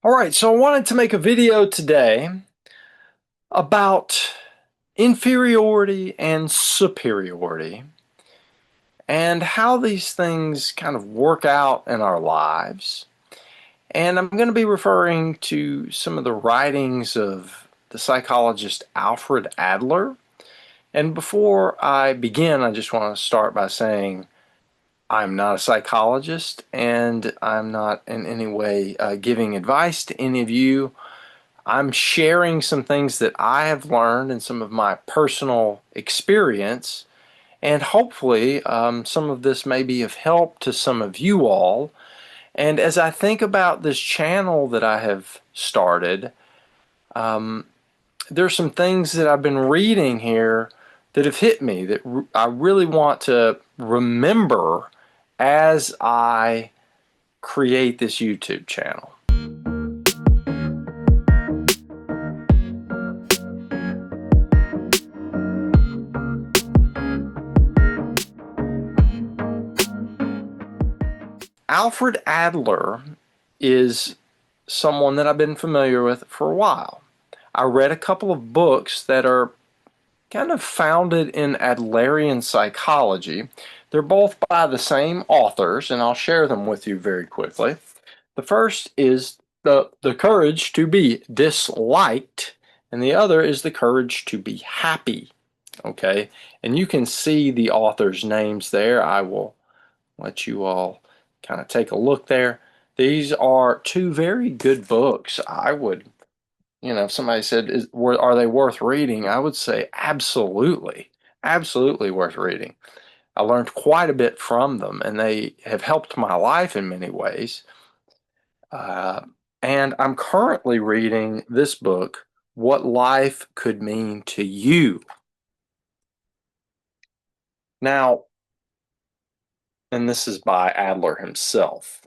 All right, so I wanted to make a video today about inferiority and superiority and how these things kind of work out in our lives. And I'm going to be referring to some of the writings of the psychologist Alfred Adler. And before I begin, I just want to start by saying I'm not a psychologist and I'm not in any way giving advice to any of you. I'm sharing some things that I have learned and some of my personal experience, and hopefully some of this may be of help to some of you all. And as I think about this channel that I have started, there's some things that I've been reading here that have hit me that I really want to remember as I create this YouTube channel. Alfred Adler is someone that I've been familiar with for a while. I read a couple of books that are kind of founded in Adlerian psychology. They're both by the same authors, and I'll share them with you very quickly. The first is the courage to be disliked, and the other is the courage to be happy. Okay, and you can see the authors' names there. I will let you all kind of take a look there. These are two very good books. I would, if somebody said, are they worth reading? I would say absolutely, absolutely worth reading. I learned quite a bit from them, and they have helped my life in many ways. Uh, and I'm currently reading this book, What Life Could Mean to You. Now, and this is by Adler himself.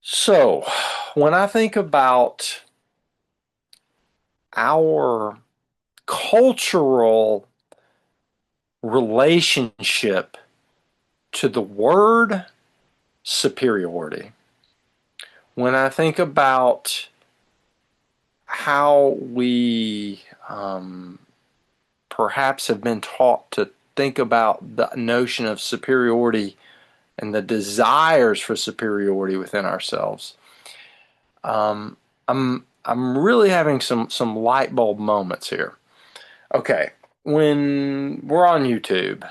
So, when I think about our cultural relationship to the word superiority, when I think about how we perhaps have been taught to think about the notion of superiority and the desires for superiority within ourselves, I'm really having some light bulb moments here. Okay, when we're on YouTube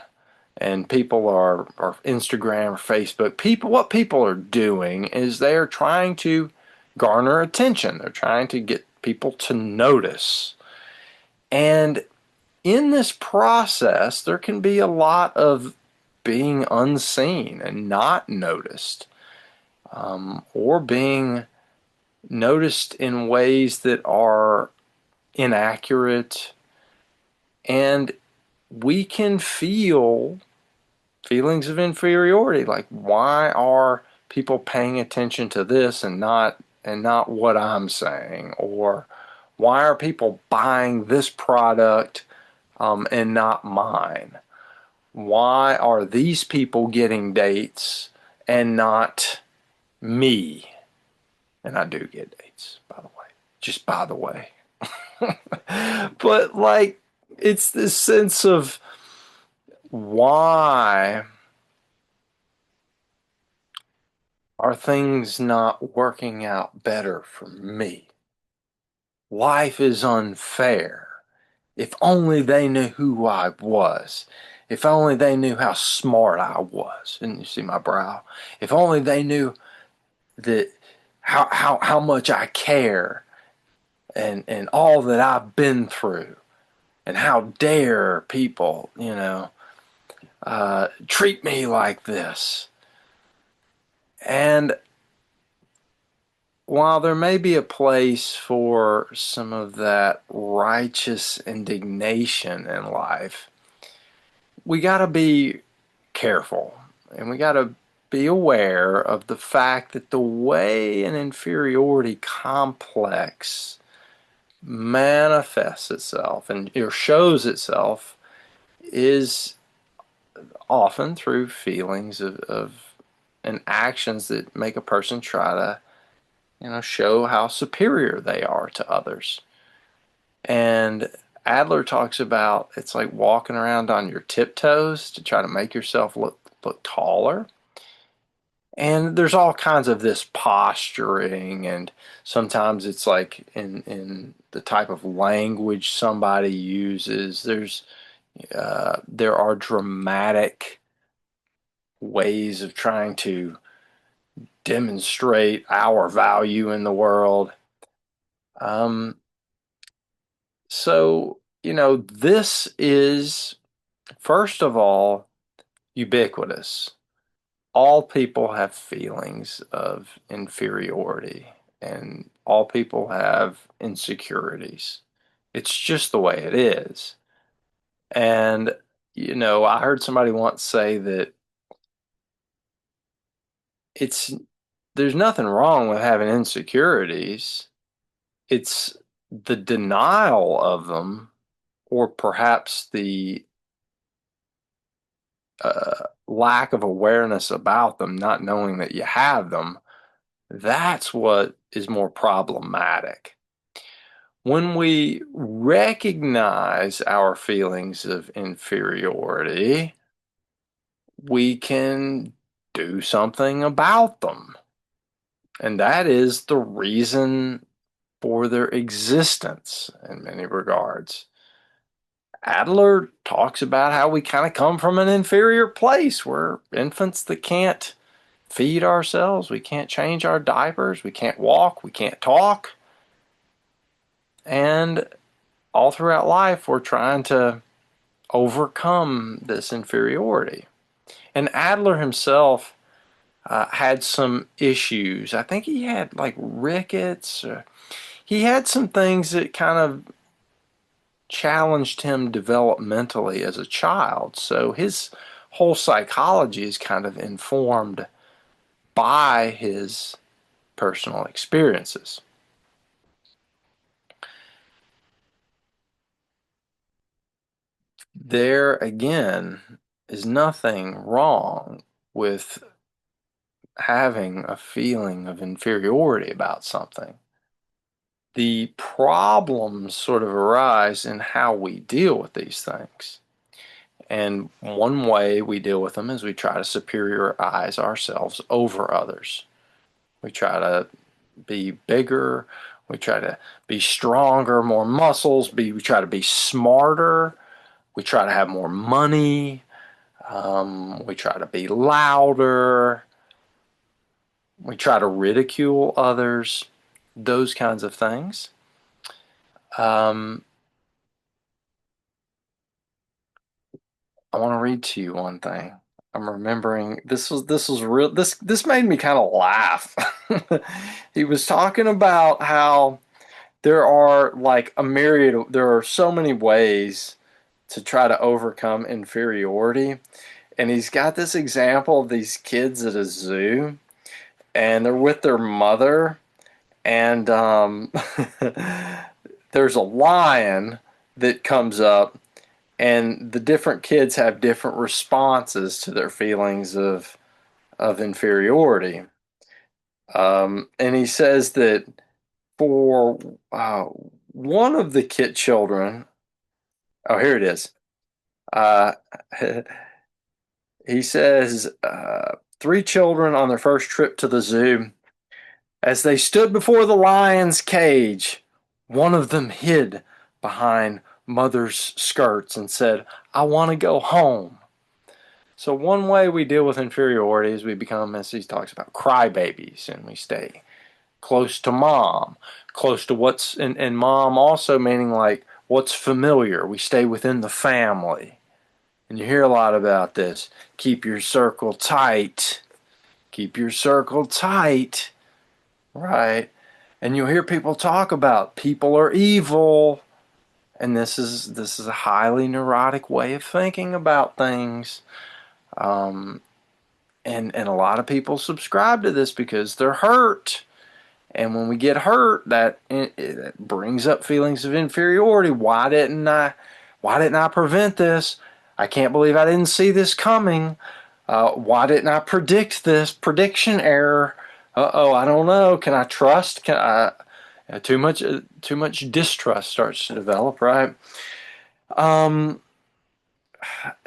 and people are or Instagram or Facebook, what people are doing is they are trying to garner attention. They're trying to get people to notice. And in this process, there can be a lot of being unseen and not noticed, or being noticed in ways that are inaccurate. And we can feel feelings of inferiority, like, why are people paying attention to this and not what I'm saying? Or why are people buying this product and not mine? Why are these people getting dates and not me? And I do get dates, by the way. Just by the way. But like, it's this sense of, why are things not working out better for me? Life is unfair. If only they knew who I was. If only they knew how smart I was. And you see my brow. If only they knew that how much I care, and all that I've been through, and how dare people, treat me like this. And while there may be a place for some of that righteous indignation in life, we got to be careful, and we got to be aware of the fact that the way an inferiority complex manifests itself and or shows itself is often through feelings of and actions that make a person try to, show how superior they are to others. And Adler talks about it's like walking around on your tiptoes to try to make yourself look taller. And there's all kinds of this posturing, and sometimes it's like in the type of language somebody uses. There are dramatic ways of trying to demonstrate our value in the world. Um, so, this is, first of all, ubiquitous. All people have feelings of inferiority, and all people have insecurities. It's just the way it is. And, I heard somebody once say that it's there's nothing wrong with having insecurities. It's the denial of them, or perhaps the lack of awareness about them, not knowing that you have them. That's what is more problematic. When we recognize our feelings of inferiority, we can do something about them. And that is the reason for their existence in many regards. Adler talks about how we kind of come from an inferior place. We're infants that can't feed ourselves, we can't change our diapers, we can't walk, we can't talk. And all throughout life, we're trying to overcome this inferiority. And Adler himself had some issues. I think he had like rickets. He had some things that kind of challenged him developmentally as a child. So his whole psychology is kind of informed by his personal experiences. There again is nothing wrong with having a feeling of inferiority about something. The problems sort of arise in how we deal with these things. And one way we deal with them is we try to superiorize ourselves over others. We try to be bigger, we try to be stronger, more muscles, we try to be smarter, we try to have more money, we try to be louder, we try to ridicule others, those kinds of things. I want to read to you one thing. I'm remembering this was real this made me kind of laugh. He was talking about how there are like there are so many ways to try to overcome inferiority. And he's got this example of these kids at a zoo, and they're with their mother, and there's a lion that comes up, and the different kids have different responses to their feelings of inferiority. And he says that for one of the kid children, oh, here it is. Uh, he says, three children on their first trip to the zoo. As they stood before the lion's cage, one of them hid behind mother's skirts and said, I want to go home. So one way we deal with inferiority is we become, as he talks about, crybabies, and we stay close to mom, close to and mom also meaning like what's familiar. We stay within the family. And you hear a lot about this. Keep your circle tight. Keep your circle tight. Right? And you'll hear people talk about people are evil. And this is a highly neurotic way of thinking about things. And a lot of people subscribe to this because they're hurt. And when we get hurt, it brings up feelings of inferiority. Why didn't I prevent this? I can't believe I didn't see this coming. Why didn't I predict this? Prediction error. Uh-oh, I don't know. Can I trust? Can I? Too much distrust starts to develop, right? Um,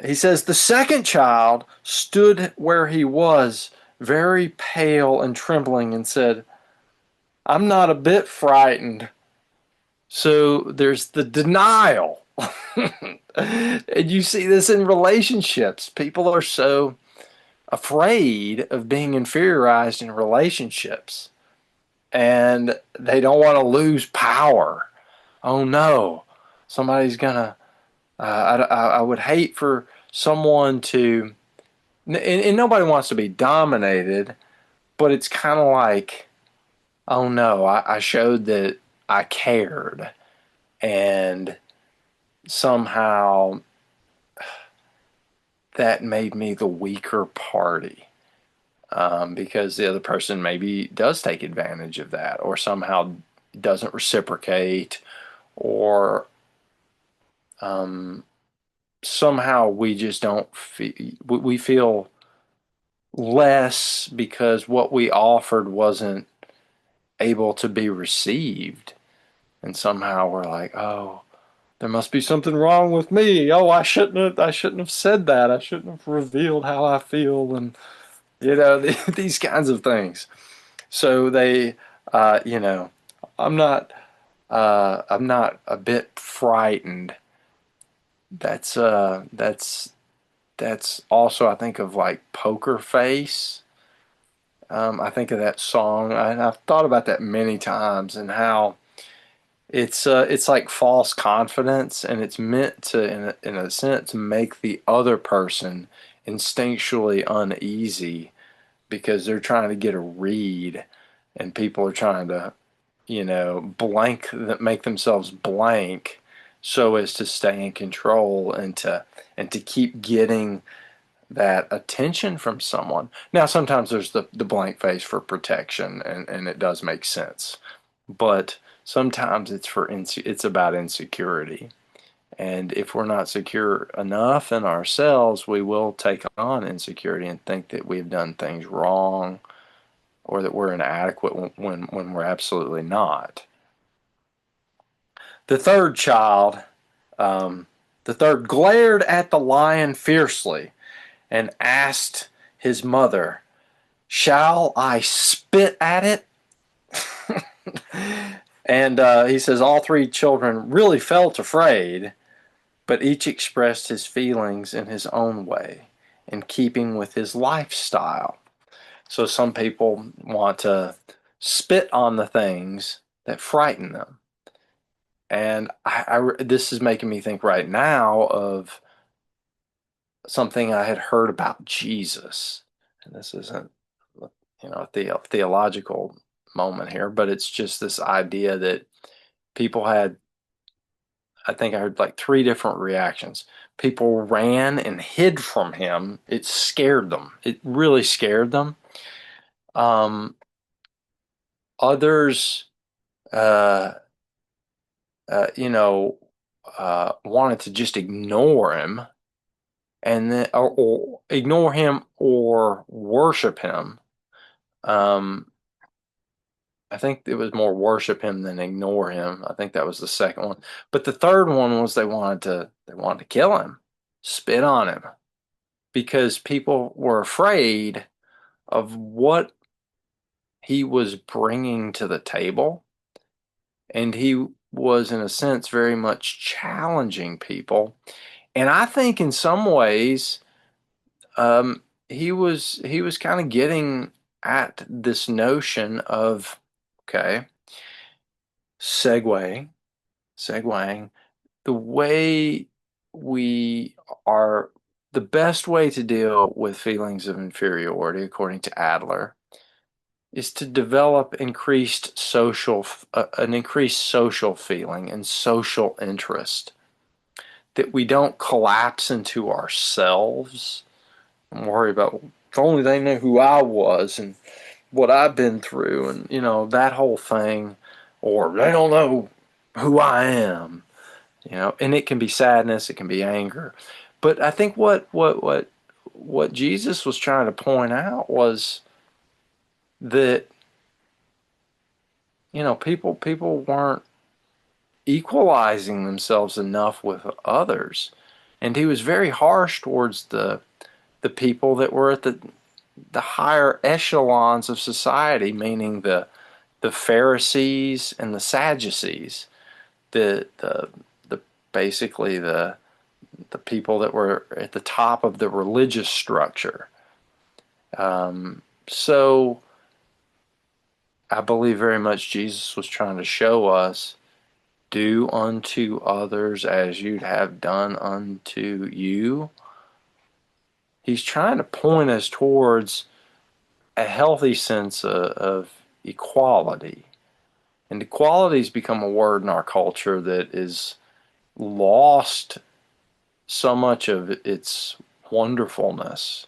he says the second child stood where he was, very pale and trembling, and said, "I'm not a bit frightened." So there's the denial. And you see this in relationships. People are so afraid of being inferiorized in relationships, and they don't want to lose power. Oh no, somebody's gonna. I would hate for someone to, and nobody wants to be dominated, but it's kind of like, oh no, I showed that I cared, and somehow that made me the weaker party. Because the other person maybe does take advantage of that, or somehow doesn't reciprocate, or um, somehow we just don't feel, we feel less because what we offered wasn't able to be received. And somehow we're like, oh, there must be something wrong with me. Oh, I shouldn't have said that. I shouldn't have revealed how I feel, and these kinds of things. So they, you know, I'm not, I'm not a bit frightened. That's also, I think of like Poker Face. I think of that song, and I've thought about that many times, and how it's like false confidence, and it's meant to, in a sense, make the other person instinctually uneasy because they're trying to get a read, and people are trying to, blank, make themselves blank so as to stay in control, and to keep getting that attention from someone. Now, sometimes there's the blank face for protection, and it does make sense, but sometimes it's about insecurity. And if we're not secure enough in ourselves, we will take on insecurity and think that we've done things wrong, or that we're inadequate when we're absolutely not. The third child, um, the third glared at the lion fiercely and asked his mother, "Shall I spit at it?" And he says all three children really felt afraid, but each expressed his feelings in his own way, in keeping with his lifestyle. So some people want to spit on the things that frighten them. And this is making me think right now of something I had heard about Jesus. And this isn't, a theological moment here, but it's just this idea that people had, I think I heard like three different reactions. People ran and hid from him. It scared them. It really scared them. Um, Others, uh, wanted to just ignore him, and then or ignore him or worship him. Um, I think it was more worship him than ignore him. I think that was the second one. But the third one was they wanted to kill him, spit on him, because people were afraid of what he was bringing to the table, and he was in a sense very much challenging people. And I think in some ways, he was kind of getting at this notion of, okay, segue segueing, the way we are, the best way to deal with feelings of inferiority, according to Adler, is to develop an increased social feeling and social interest, that we don't collapse into ourselves and worry about, if only they knew who I was and what I've been through, and that whole thing, or they don't know who I am. And it can be sadness, it can be anger. But I think what what Jesus was trying to point out was that, people weren't equalizing themselves enough with others. And he was very harsh towards the people that were at the higher echelons of society, meaning the Pharisees and the Sadducees, the the the basically the people that were at the top of the religious structure. So I believe very much Jesus was trying to show us, do unto others as you'd have done unto you. He's trying to point us towards a healthy sense of equality. And equality has become a word in our culture that is lost so much of its wonderfulness.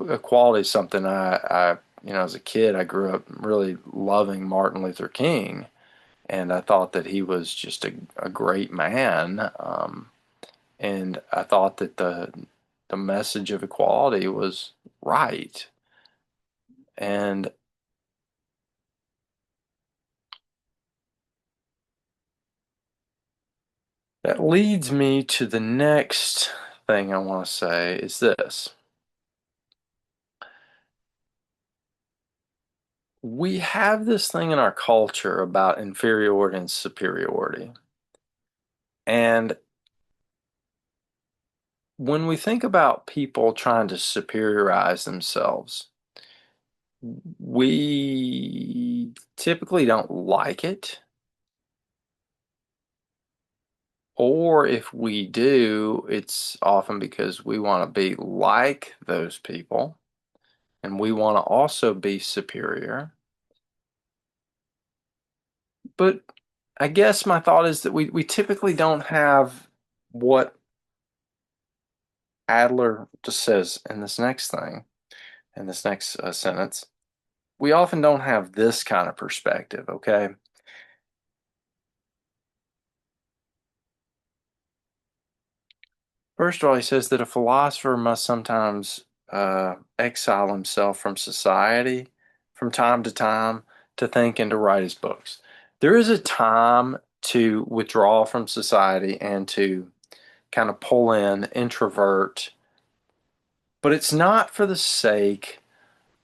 Equality is something as a kid, I grew up really loving Martin Luther King, and I thought that he was just a great man. And I thought that the message of equality was right. And that leads me to the next thing I want to say is this. We have this thing in our culture about inferiority and superiority. And when we think about people trying to superiorize themselves, we typically don't like it. Or if we do, it's often because we want to be like those people and we want to also be superior. But I guess my thought is that we typically don't have what Adler just says in this next thing, in this next sentence. We often don't have this kind of perspective, okay? First of all, he says that a philosopher must sometimes exile himself from society from time to time to think and to write his books. There is a time to withdraw from society and to kind of pull in, introvert, but it's not for the sake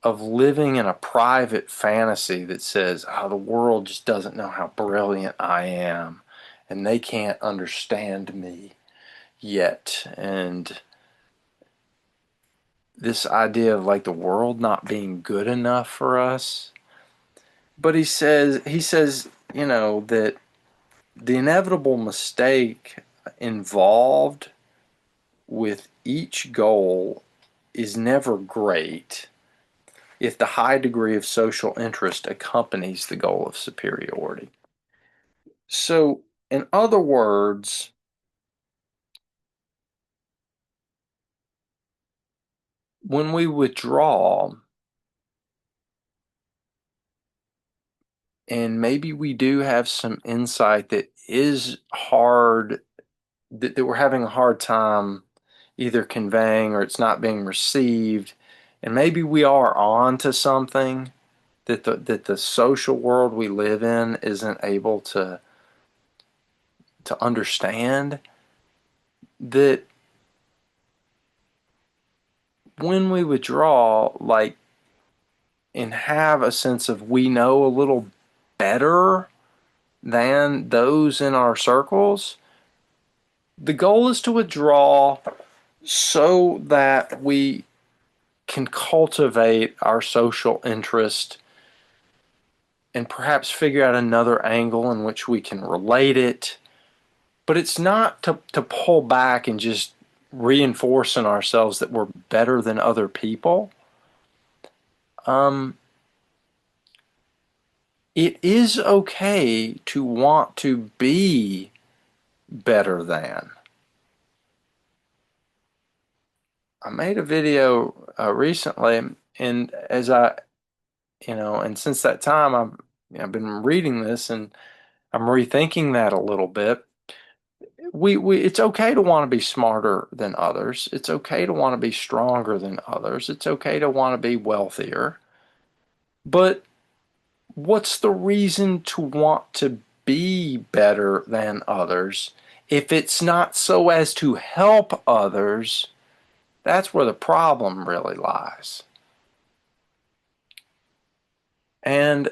of living in a private fantasy that says, oh, the world just doesn't know how brilliant I am and they can't understand me yet. And this idea of like the world not being good enough for us. But he says, that the inevitable mistake involved with each goal is never great if the high degree of social interest accompanies the goal of superiority. So, in other words, when we withdraw, and maybe we do have some insight that is hard, that we're having a hard time either conveying or it's not being received, and maybe we are on to something that the social world we live in isn't able to understand, that when we withdraw, like, and have a sense of we know a little better than those in our circles, the goal is to withdraw so that we can cultivate our social interest and perhaps figure out another angle in which we can relate it. But it's not to pull back and just reinforce in ourselves that we're better than other people. Um, it is okay to want to be better than. I made a video recently, and and since that time, I've been reading this and I'm rethinking that a little bit. it's okay to want to be smarter than others. It's okay to want to be stronger than others. It's okay to want to be wealthier. But what's the reason to want to be better than others if it's not so as to help others? That's where the problem really lies. And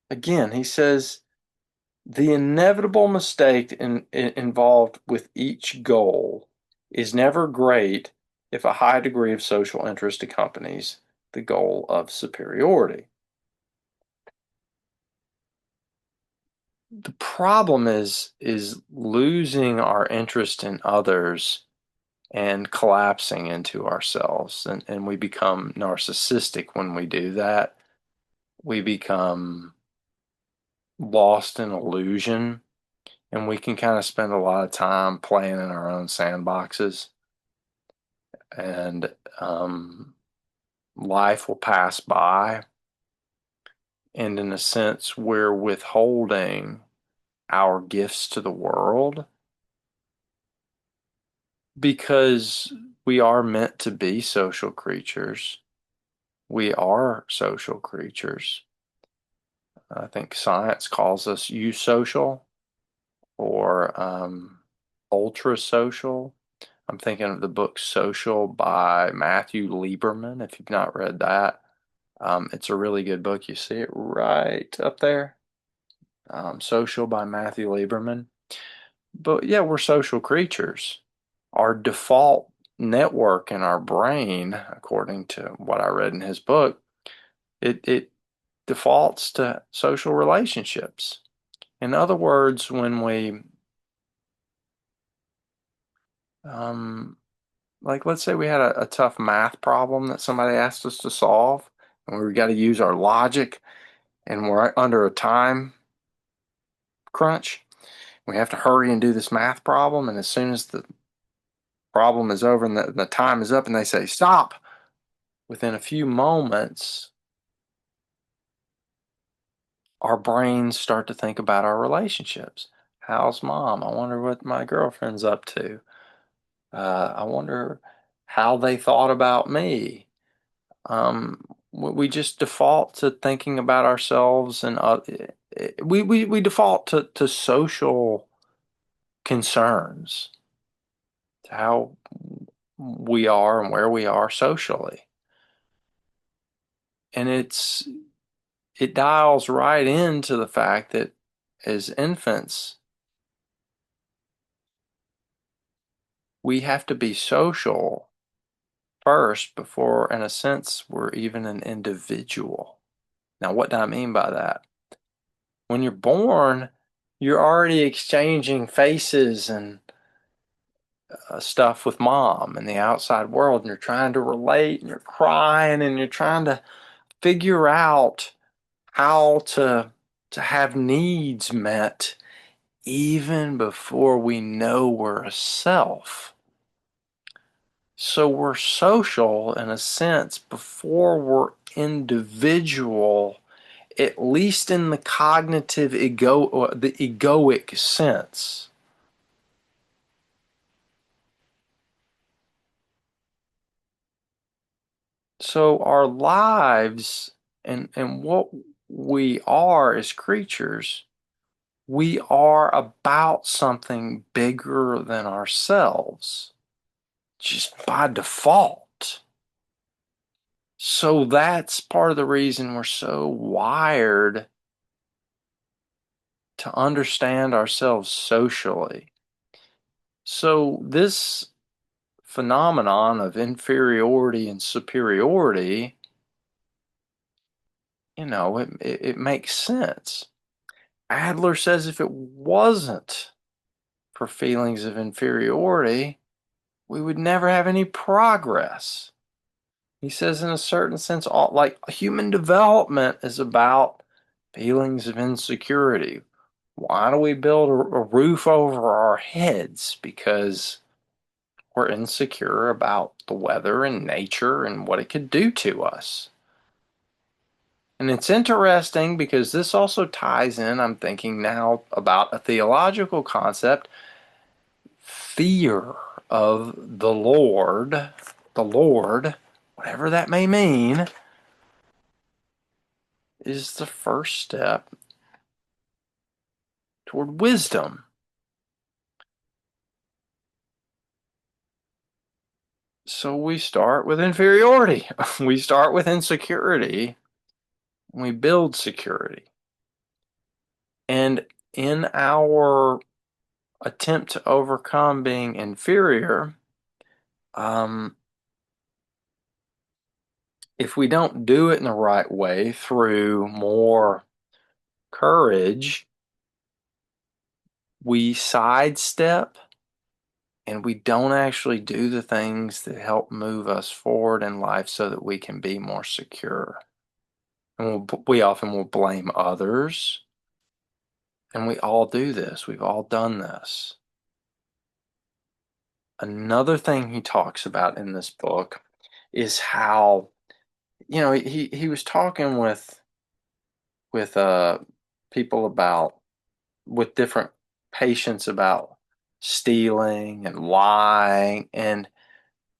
again, he says the inevitable mistake involved with each goal is never great if a high degree of social interest accompanies the goal of superiority. The problem is losing our interest in others and collapsing into ourselves, and we become narcissistic when we do that. We become lost in illusion, and we can kind of spend a lot of time playing in our own sandboxes, and life will pass by, and in a sense we're withholding our gifts to the world because we are meant to be social creatures. We are social creatures. I think science calls us eusocial or ultra social. I'm thinking of the book Social by Matthew Lieberman, if you've not read that. It's a really good book. You see it right up there. Social by Matthew Lieberman. But yeah, we're social creatures. Our default network in our brain, according to what I read in his book, it defaults to social relationships. In other words, when we, um, like, let's say we had a tough math problem that somebody asked us to solve, and we got to use our logic, and we're under a time crunch. We have to hurry and do this math problem, and as soon as the problem is over and the time is up, and they say stop, within a few moments, our brains start to think about our relationships. How's mom? I wonder what my girlfriend's up to. I wonder how they thought about me. We just default to thinking about ourselves, and we default to social concerns, to how we are and where we are socially. And it dials right into the fact that as infants, we have to be social first before, in a sense, we're even an individual. Now, what do I mean by that? When you're born, you're already exchanging faces and stuff with mom and the outside world, and you're trying to relate, and you're crying, and you're trying to figure out how to have needs met even before we know we're a self. So we're social in a sense before we're individual, at least in the cognitive the egoic sense. So our lives and what we are as creatures, we are about something bigger than ourselves, just by default. So that's part of the reason we're so wired to understand ourselves socially. So this phenomenon of inferiority and superiority, it makes sense. Adler says if it wasn't for feelings of inferiority, we would never have any progress. He says, in a certain sense, like human development is about feelings of insecurity. Why do we build a roof over our heads? Because we're insecure about the weather and nature and what it could do to us. And it's interesting because this also ties in, I'm thinking now about a theological concept, fear of the Lord, whatever that may mean, is the first step toward wisdom. So we start with inferiority. We start with insecurity. We build security. And in our attempt to overcome being inferior, um, if we don't do it in the right way through more courage, we sidestep and we don't actually do the things that help move us forward in life so that we can be more secure. And we often will blame others, and we all do this. We've all done this. Another thing he talks about in this book is how, he was talking with people about, with different patients about stealing and lying, and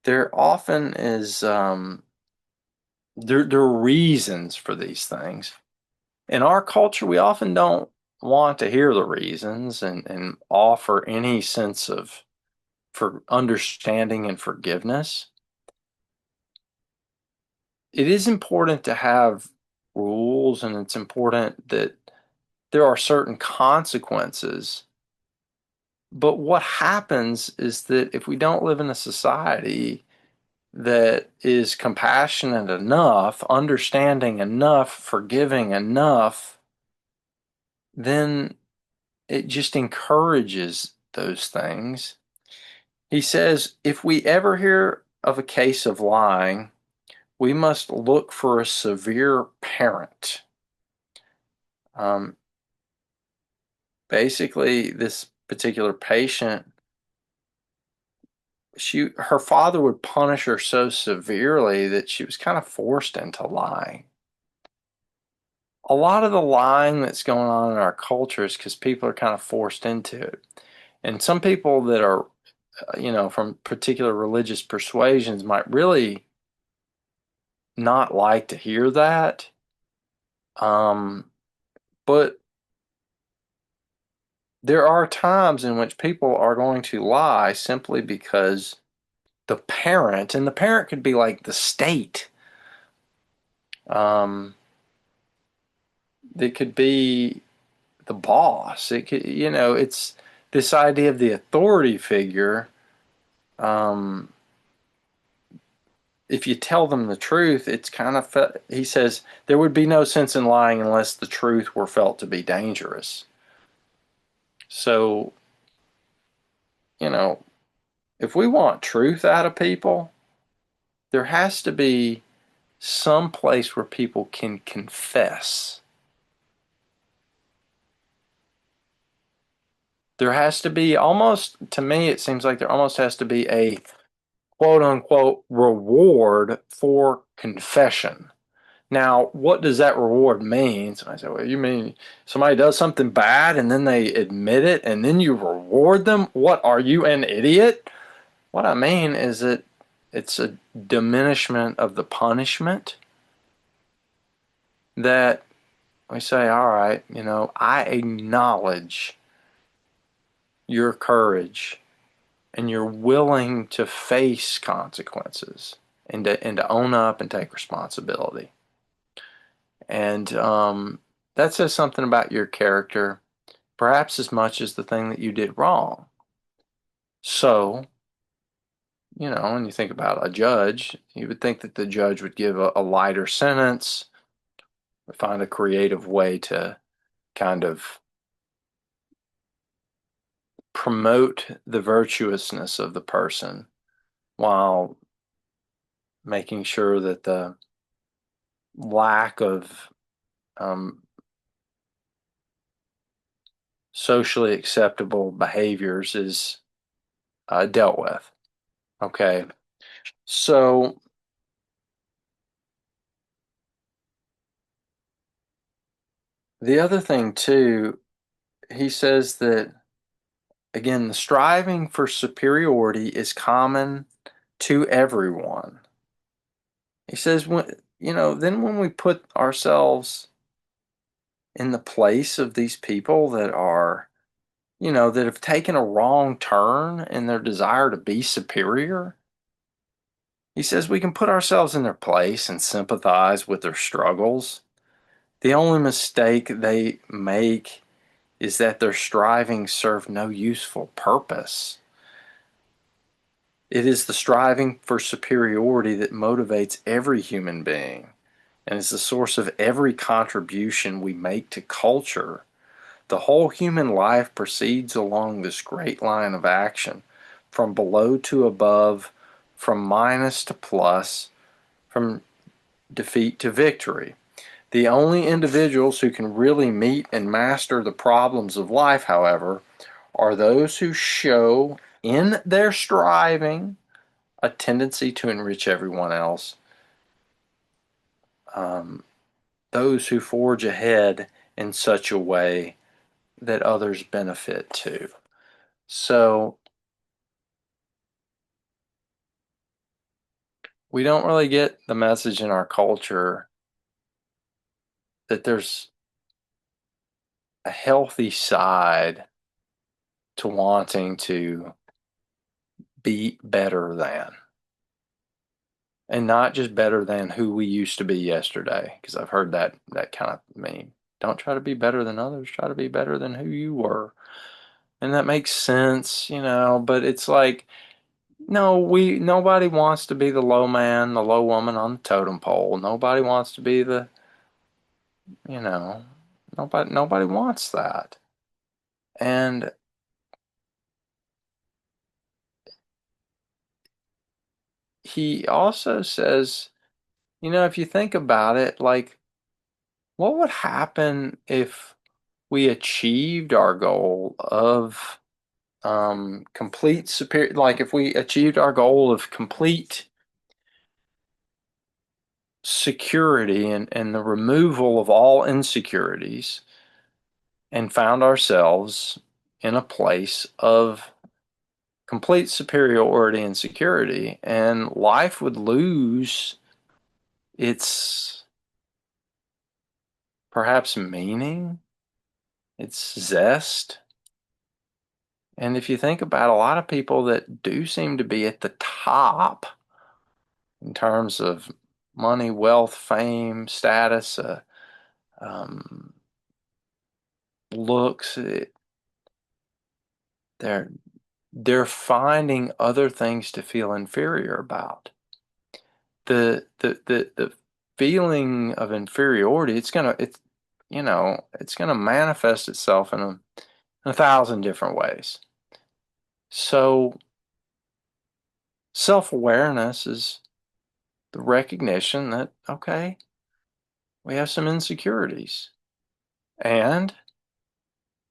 there often is there are reasons for these things. In our culture, we often don't want to hear the reasons and offer any sense of for understanding and forgiveness. It is important to have rules, and it's important that there are certain consequences. But what happens is that if we don't live in a society that is compassionate enough, understanding enough, forgiving enough, then it just encourages those things. He says, if we ever hear of a case of lying, we must look for a severe parent. Um, Basically, this particular patient, her father would punish her so severely that she was kind of forced into lying. A lot of the lying that's going on in our culture is because people are kind of forced into it. And some people that are, from particular religious persuasions might really not like to hear that. But there are times in which people are going to lie simply because the parent, and the parent could be like the state, um, it could be the boss. It could, it's this idea of the authority figure. Um, if you tell them the truth, it's kind of, he says, there would be no sense in lying unless the truth were felt to be dangerous. So, you know, if we want truth out of people, there has to be some place where people can confess. There has to be almost, to me, it seems like there almost has to be a quote unquote reward for confession. Now, what does that reward mean? So I said, well, you mean somebody does something bad and then they admit it and then you reward them? What, are you an idiot? What I mean is that it's a diminishment of the punishment, that we say, all right, I acknowledge your courage and you're willing to face consequences and to own up and take responsibility. And that says something about your character, perhaps as much as the thing that you did wrong. So, when you think about a judge, you would think that the judge would give a lighter sentence, find a creative way to kind of promote the virtuousness of the person while making sure that the lack of um, socially acceptable behaviors is dealt with. Okay. So The other thing too, he says that again, the striving for superiority is common to everyone. He says then when we put ourselves in the place of these people that are, that have taken a wrong turn in their desire to be superior, he says we can put ourselves in their place and sympathize with their struggles. The only mistake they make is that their striving serve no useful purpose. It is the striving for superiority that motivates every human being and is the source of every contribution we make to culture. The whole human life proceeds along this great line of action, from below to above, from minus to plus, from defeat to victory. The only individuals who can really meet and master the problems of life, however, are those who show in their striving a tendency to enrich everyone else, um, those who forge ahead in such a way that others benefit too. So we don't really get the message in our culture that there's a healthy side to wanting to be better than. And not just better than who we used to be yesterday, because I've heard that kind of meme. Don't try to be better than others, try to be better than who you were. And that makes sense, but it's like, no, nobody wants to be the low man, the low woman on the totem pole. Nobody wants to be the, you know, nobody wants that. And he also says, if you think about it, like, what would happen if we achieved our goal of complete superior, like if we achieved our goal of complete security and the removal of all insecurities and found ourselves in a place of complete superiority and security, and life would lose its perhaps meaning, its zest. And if you think about a lot of people that do seem to be at the top in terms of money, wealth, fame, status, um, looks, they're they're finding other things to feel inferior about. The feeling of inferiority, it's gonna manifest itself in a thousand different ways. So self-awareness is the recognition that, okay, we have some insecurities, and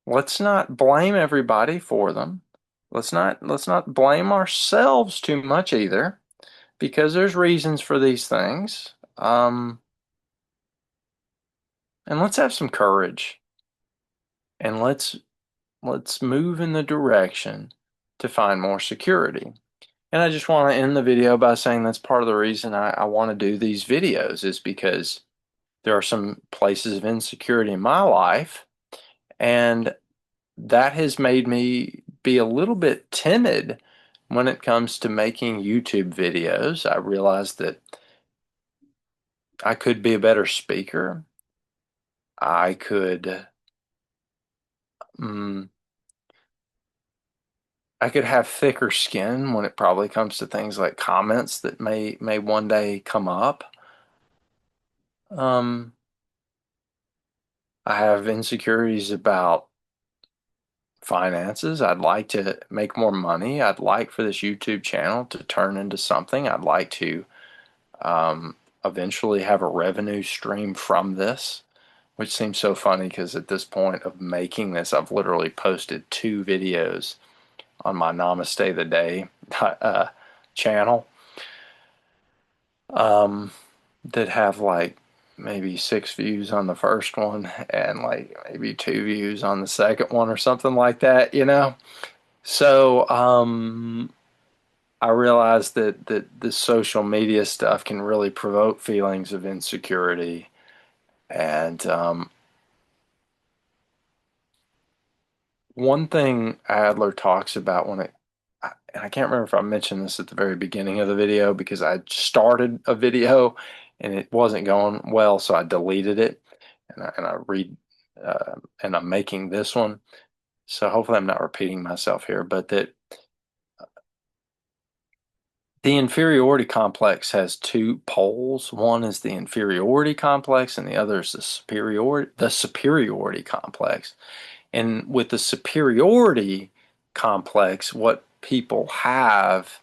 let's not blame everybody for them. Let's not blame ourselves too much either, because there's reasons for these things. And let's have some courage, and let's move in the direction to find more security. And I just want to end the video by saying that's part of the reason I want to do these videos, is because there are some places of insecurity in my life, and that has made me be a little bit timid when it comes to making YouTube videos. I realized that I could be a better speaker. I could, mm, I could have thicker skin when it probably comes to things like comments that may one day come up. Um, I have insecurities about finances. I'd like to make more money. I'd like for this YouTube channel to turn into something. I'd like to eventually have a revenue stream from this, which seems so funny because at this point of making this, I've literally posted 2 videos on my Namaste the Day channel that have like maybe 6 views on the first one and like maybe 2 views on the second one or something like that, you know? So, I realized that the social media stuff can really provoke feelings of insecurity. And one thing Adler talks about and I can't remember if I mentioned this at the very beginning of the video because I started a video and it wasn't going well, so I deleted it and I read and I'm making this one. So hopefully I'm not repeating myself here, but that the inferiority complex has two poles. One is the inferiority complex and the other is the superiority complex. And with the superiority complex, what people have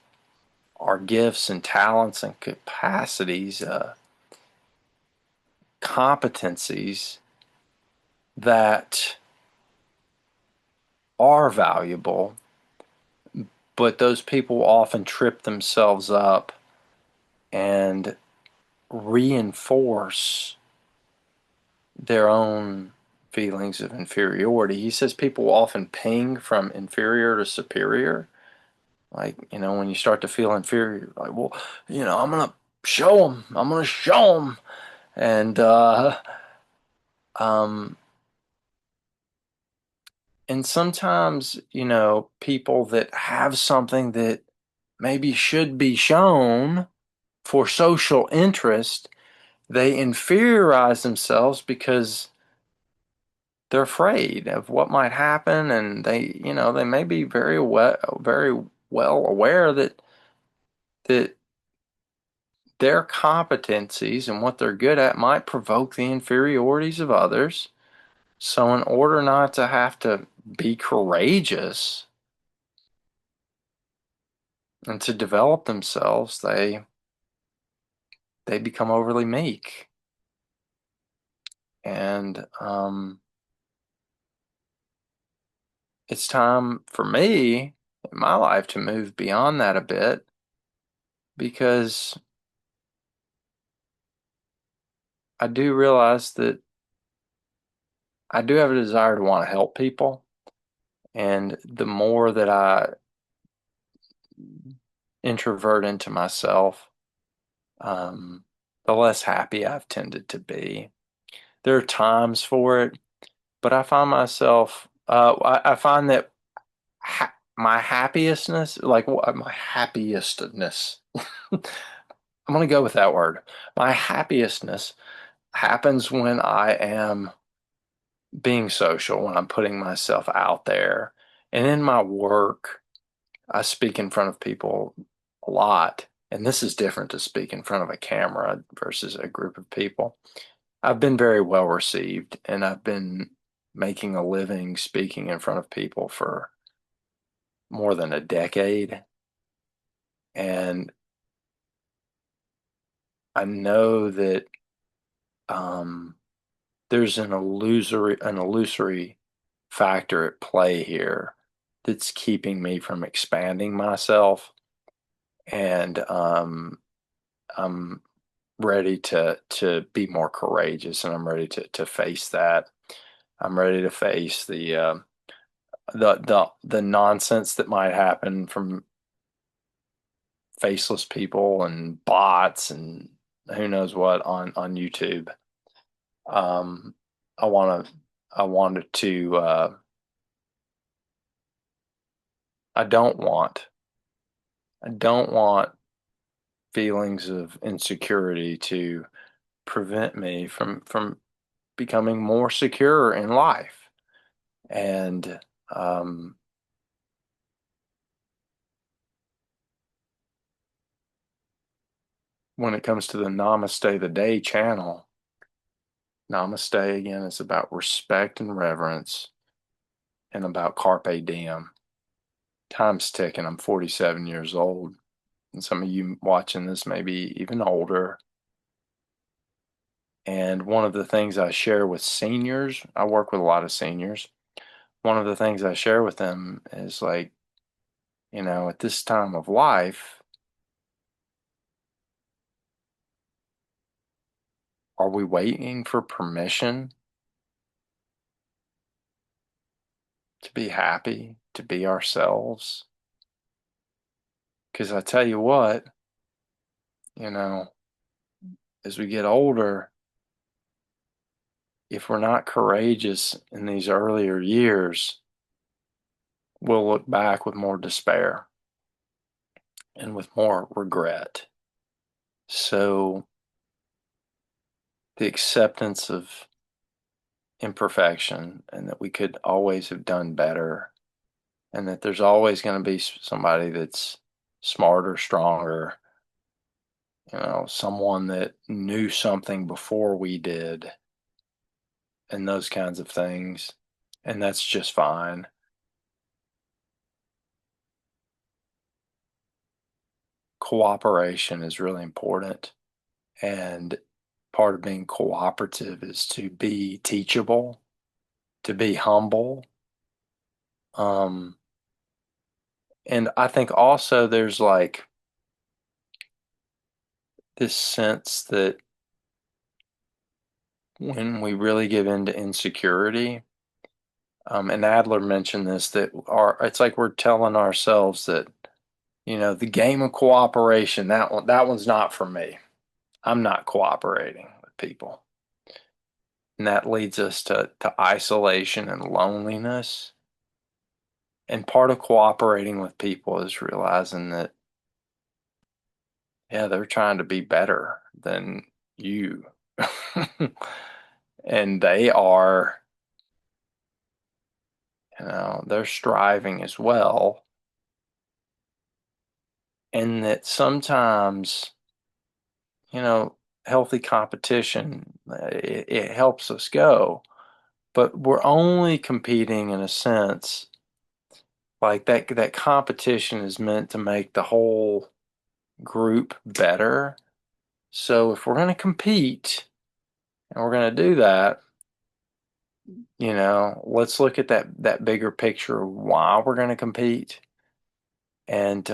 are gifts and talents and capacities, competencies that are valuable, but those people often trip themselves up and reinforce their own feelings of inferiority. He says people often ping from inferior to superior. Like, when you start to feel inferior, like, well, I'm going to show them. I'm going to show them. And, um, and sometimes, people that have something that maybe should be shown for social interest, they inferiorize themselves because they're afraid of what might happen, and they may be very well aware that their competencies and what they're good at might provoke the inferiorities of others. So in order not to have to be courageous and to develop themselves, they become overly meek. And it's time for me in my life to move beyond that a bit because I do realize that I do have a desire to want to help people. And the more that I introvert into myself, the less happy I've tended to be. There are times for it, but I find myself, I find that my happiestness, like my happiestness, I'm going to go with that word. My happiestness happens when I am being social, when I'm putting myself out there. And in my work, I speak in front of people a lot. And this is different to speak in front of a camera versus a group of people. I've been very well received, and I've been making a living speaking in front of people for more than a decade. And I know that um, there's an illusory factor at play here that's keeping me from expanding myself. And I'm ready to be more courageous, and I'm ready to face that. I'm ready to face the nonsense that might happen from faceless people and bots and who knows what on YouTube. Um, I want to I wanted to I don't want feelings of insecurity to prevent me from becoming more secure in life. And um, when it comes to the Namaste the Day channel, Namaste again is about respect and reverence and about carpe diem. Time's ticking. I'm 47 years old, and some of you watching this may be even older. And one of the things I share with seniors, I work with a lot of seniors. One of the things I share with them is like, at this time of life, Are we waiting for permission to be happy, to be ourselves? Because I tell you what, you know, as we get older, if we're not courageous in these earlier years, we'll look back with more despair and with more regret. So the acceptance of imperfection and that we could always have done better and that there's always going to be somebody that's smarter, stronger, someone that knew something before we did and those kinds of things. And that's just fine. Cooperation is really important. And part of being cooperative is to be teachable, to be humble. Um, and I think also there's like this sense that when we really give in to insecurity, and Adler mentioned this, that it's like we're telling ourselves that, the game of cooperation, that one's not for me. I'm not cooperating with people. And that leads us to isolation and loneliness. And part of cooperating with people is realizing that, yeah, they're trying to be better than you. And they're striving as well. And that sometimes, healthy competition, it helps us go, but we're only competing in a sense like that competition is meant to make the whole group better. So if we're going to compete and we're going to do that, let's look at that bigger picture of why we're going to compete and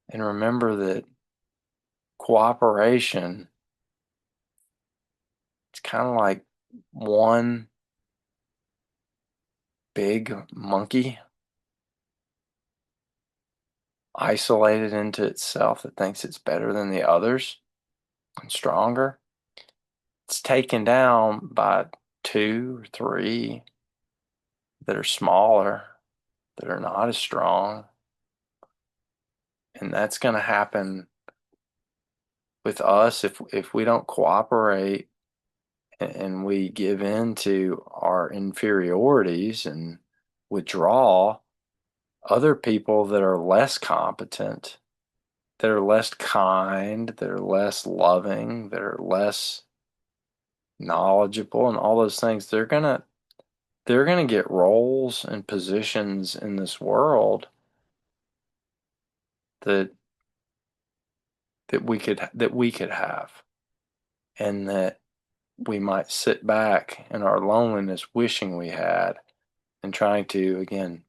and remember that cooperation, it's kind of like one big monkey isolated into itself that thinks it's better than the others and stronger. It's taken down by two or three that are smaller, that are not as strong. And that's going to happen with us if we don't cooperate and we give in to our inferiorities and withdraw. Other people that are less competent, that are less kind, that are less loving, that are less knowledgeable and all those things, they're gonna get roles and positions in this world that that we could have, and that we might sit back in our loneliness wishing we had and trying to again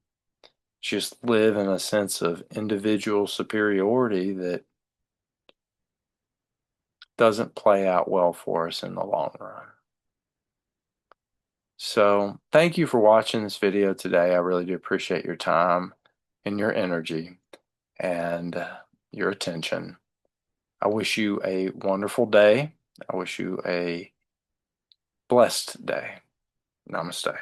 just live in a sense of individual superiority that doesn't play out well for us in the long run. So thank you for watching this video today. I really do appreciate your time and your energy and your attention. I wish you a wonderful day. I wish you a blessed day. Namaste.